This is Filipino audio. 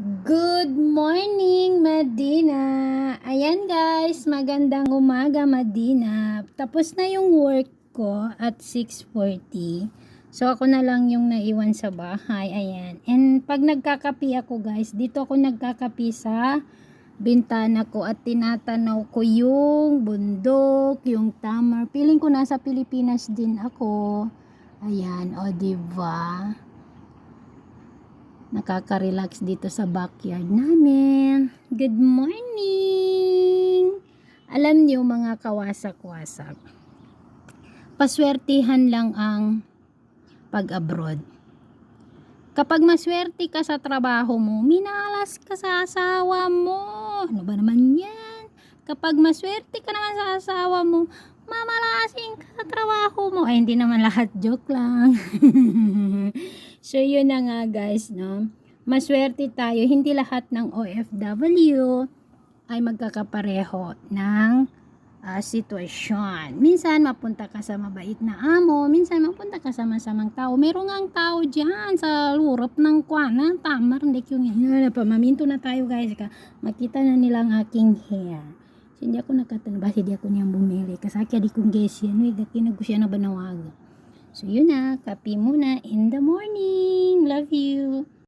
Good morning, Medina! Ayan guys, magandang umaga, Medina. Tapos na yung work ko at 6:40. So ako na lang yung naiwan sa bahay, ayan. And pag nagkakapi ako guys, dito ako nagkakapi sa bintana ko at tinatanaw ko yung bundok, yung tamar. Feeling ko nasa Pilipinas din ako. Ayan, o diba? Nakaka-relax dito sa backyard namin. Good morning! Alam niyo mga kawasak-wasak, paswertihan lang ang pag-abroad. Kapag maswerte ka sa trabaho mo, minalas ka sa asawa mo. Ano ba naman yan? Kapag maswerte ka naman sa asawa mo, mamalasing ka sa trabaho mo. Ay, hindi naman lahat, joke lang. So, yun na nga guys, no? Maswerte tayo, hindi lahat ng OFW ay magkakapareho ng sitwasyon. Minsan, mapunta ka sa mabait na amo, minsan, mapunta ka sa masamang tao. Meron nga ang tao dyan sa lurop ng kwana, tamar, hindi yung pamaminto na tayo guys, makita na nila ang aking hair. So, hindi ako nakatanba, hindi ako niyang bumili. Kasaki di kong guess yan, kinag ko siya na banawaga. So, yun na, kape muna in the morning. Love you.